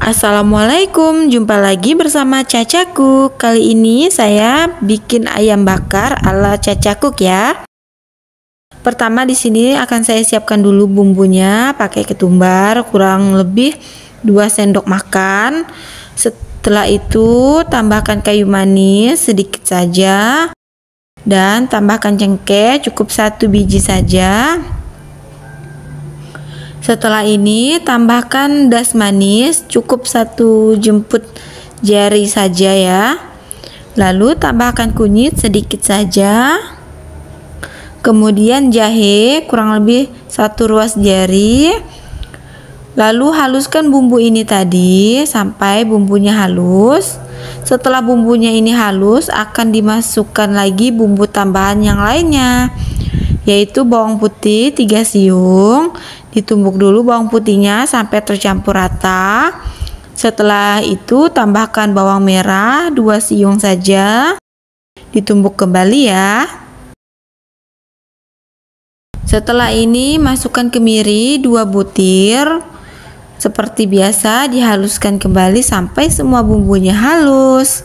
Assalamualaikum, jumpa lagi bersama Cacaku. Kali ini saya bikin ayam bakar ala Cacakuk ya. Pertama di sini akan saya siapkan dulu bumbunya, pakai ketumbar kurang lebih 2 sendok makan. Setelah itu tambahkan kayu manis sedikit saja dan tambahkan cengkeh cukup 1 biji saja. Setelah ini tambahkan das manis cukup 1 jemput jari saja ya. Lalu tambahkan kunyit sedikit saja. Kemudian jahe kurang lebih 1 ruas jari. Lalu haluskan bumbu ini tadi sampai bumbunya halus. Setelah bumbunya ini halus akan dimasukkan lagi bumbu tambahan yang lainnya, yaitu bawang putih 3 siung. Ditumbuk dulu bawang putihnya sampai tercampur rata. Setelah itu tambahkan bawang merah 2 siung saja. Ditumbuk kembali ya. Setelah ini masukkan kemiri 2 butir. Seperti biasa dihaluskan kembali sampai semua bumbunya halus.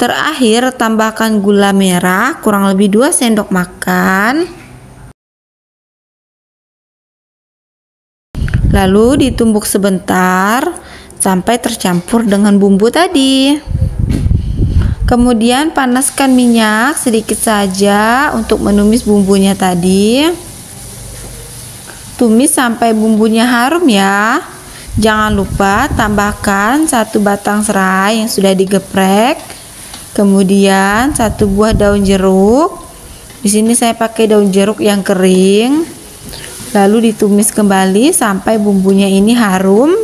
Terakhir tambahkan gula merah kurang lebih 2 sendok makan. Lalu ditumbuk sebentar sampai tercampur dengan bumbu tadi. Kemudian panaskan minyak sedikit saja untuk menumis bumbunya tadi. Tumis sampai bumbunya harum ya. Jangan lupa tambahkan 1 batang serai yang sudah digeprek. Kemudian 1 buah daun jeruk. Di sini saya pakai daun jeruk yang kering. Lalu ditumis kembali sampai bumbunya ini harum.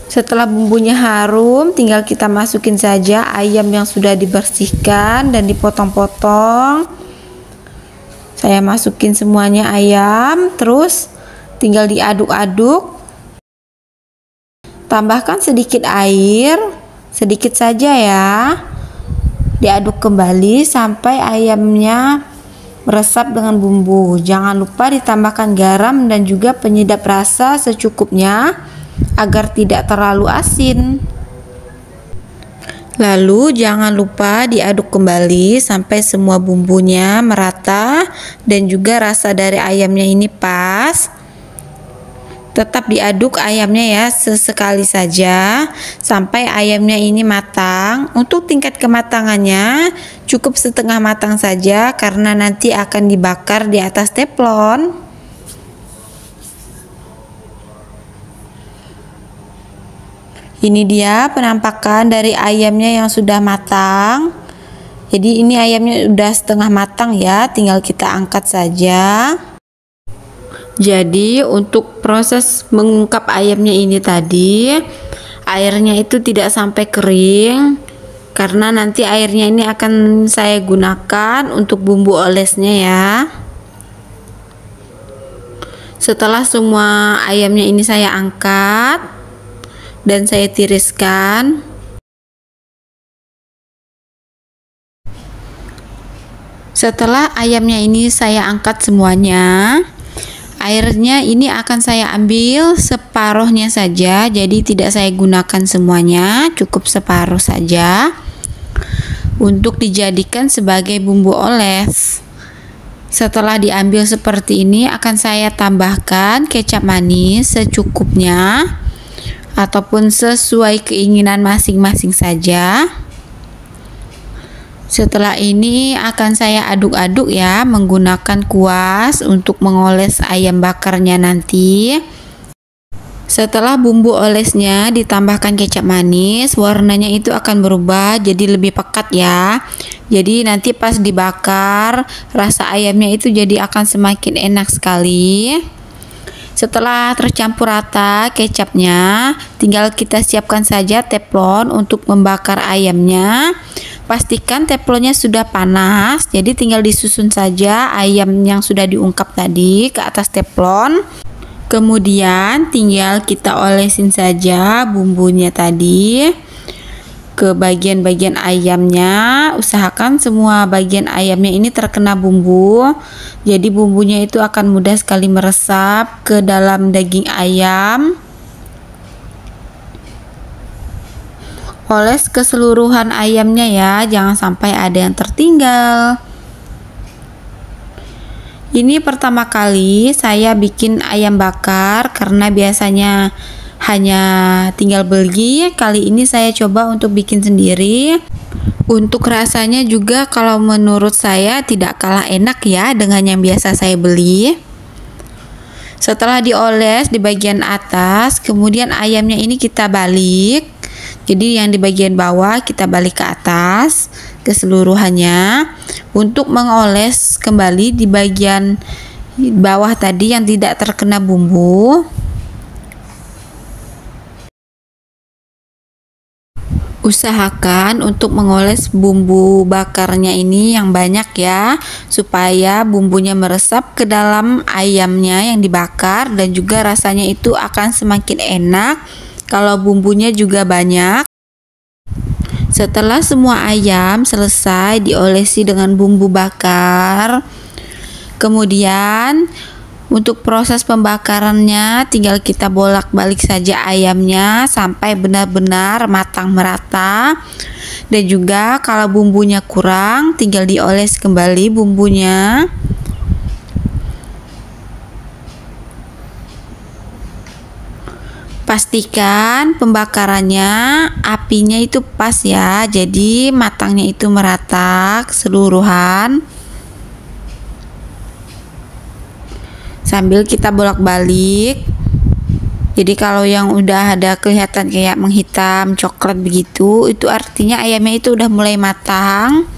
Setelah bumbunya harum, tinggal kita masukin saja ayam yang sudah dibersihkan dan dipotong-potong. Saya masukin semuanya ayam, terus tinggal diaduk-aduk. Tambahkan sedikit air, sedikit saja ya. Diaduk kembali sampai ayamnya meresap dengan bumbu. Jangan lupa ditambahkan garam dan juga penyedap rasa secukupnya agar tidak terlalu asin. Lalu jangan lupa diaduk kembali sampai semua bumbunya merata dan juga rasa dari ayamnya ini pas. Tetap diaduk ayamnya ya sesekali saja sampai ayamnya ini matang. Untuk tingkat kematangannya cukup setengah matang saja karena nanti akan dibakar di atas teflon. Ini dia penampakan dari ayamnya yang sudah matang. Jadi ini ayamnya udah setengah matang ya, tinggal kita angkat saja. Jadi untuk proses mengungkap ayamnya ini tadi, airnya itu tidak sampai kering karena nanti airnya ini akan saya gunakan untuk bumbu olesnya ya. Setelah semua ayamnya ini saya angkat dan saya tiriskan. Setelah ayamnya ini saya angkat semuanya, airnya ini akan saya ambil separuhnya saja, jadi tidak saya gunakan semuanya, cukup separuh saja untuk dijadikan sebagai bumbu oles. Setelah diambil seperti ini akan saya tambahkan kecap manis secukupnya ataupun sesuai keinginan masing-masing saja. Setelah ini akan saya aduk-aduk ya menggunakan kuas untuk mengoles ayam bakarnya nanti. Setelah bumbu olesnya ditambahkan kecap manis, warnanya itu akan berubah jadi lebih pekat ya. Jadi nanti pas dibakar rasa ayamnya itu jadi akan semakin enak sekali. Setelah tercampur rata kecapnya, tinggal kita siapkan saja teflon untuk membakar ayamnya. Pastikan teflonnya sudah panas, jadi tinggal disusun saja ayam yang sudah diungkap tadi ke atas teflon. Kemudian tinggal kita olesin saja bumbunya tadi. ke bagian-bagian ayamnya. Usahakan semua bagian ayamnya ini terkena bumbu, jadi bumbunya itu akan mudah sekali meresap ke dalam daging ayam. Oles keseluruhan ayamnya ya, jangan sampai ada yang tertinggal. Ini pertama kali saya bikin ayam bakar karena biasanya hanya tinggal beli. Kali ini saya coba untuk bikin sendiri. Untuk rasanya juga kalau menurut saya tidak kalah enak ya dengan yang biasa saya beli. Setelah dioles di bagian atas, kemudian ayamnya ini kita balik. Jadi yang di bagian bawah kita balik ke atas keseluruhannya untuk mengoles kembali di bagian bawah tadi yang tidak terkena bumbu. Usahakan untuk mengoles bumbu bakarnya ini yang banyak ya, supaya bumbunya meresap ke dalam ayamnya yang dibakar dan juga rasanya itu akan semakin enak kalau bumbunya juga banyak. Setelah semua ayam selesai diolesi dengan bumbu bakar, kemudian untuk proses pembakarannya tinggal kita bolak-balik saja ayamnya sampai benar-benar matang merata. Dan juga kalau bumbunya kurang tinggal dioles kembali bumbunya. Pastikan pembakarannya apinya itu pas ya, jadi matangnya itu merata keseluruhan. Sambil kita bolak-balik. Jadi kalau yang udah ada kelihatan kayak menghitam coklat begitu, itu artinya ayamnya itu udah mulai matang.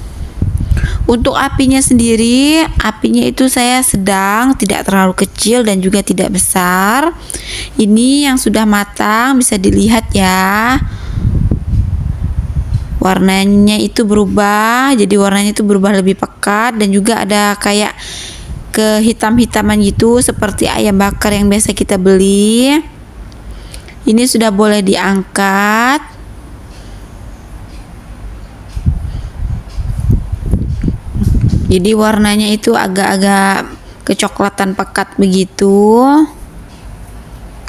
Untuk apinya sendiri, apinya itu saya sedang, tidak terlalu kecil dan juga tidak besar. Ini yang sudah matang bisa dilihat ya. Warnanya itu berubah, jadi warnanya itu berubah lebih pekat dan juga ada kayak kehitam-hitaman gitu seperti ayam bakar yang biasa kita beli. Ini sudah boleh diangkat. Jadi warnanya itu agak-agak kecoklatan pekat begitu.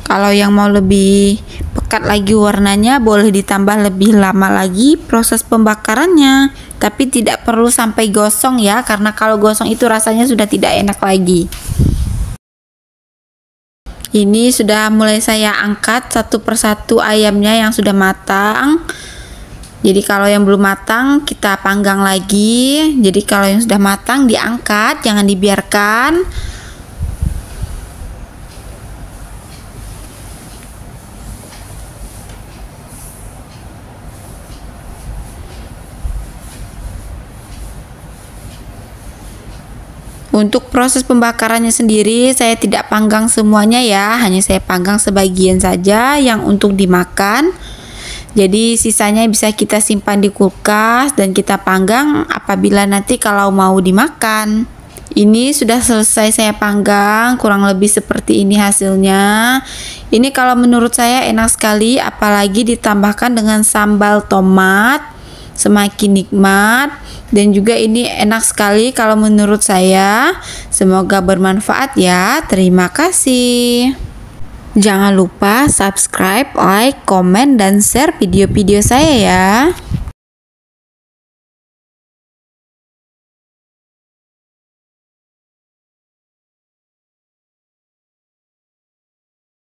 Kalau yang mau lebih pekat lagi warnanya, boleh ditambah lebih lama lagi proses pembakarannya. Tapi tidak perlu sampai gosong ya, karena kalau gosong itu rasanya sudah tidak enak lagi. Ini sudah mulai saya angkat satu persatu ayamnya yang sudah matang. Jadi kalau yang belum matang kita panggang lagi. Jadi kalau yang sudah matang diangkat, jangan dibiarkan. Untuk proses pembakarannya sendiri saya tidak panggang semuanya ya, hanya saya panggang sebagian saja yang untuk dimakan. Jadi sisanya bisa kita simpan di kulkas dan kita panggang apabila nanti kalau mau dimakan. Ini sudah selesai saya panggang, kurang lebih seperti ini hasilnya. Ini kalau menurut saya enak sekali, apalagi ditambahkan dengan sambal tomat, semakin nikmat. Dan juga ini enak sekali kalau menurut saya. Semoga bermanfaat ya. Terima kasih. Jangan lupa subscribe, like, komen, dan share video-video saya ya.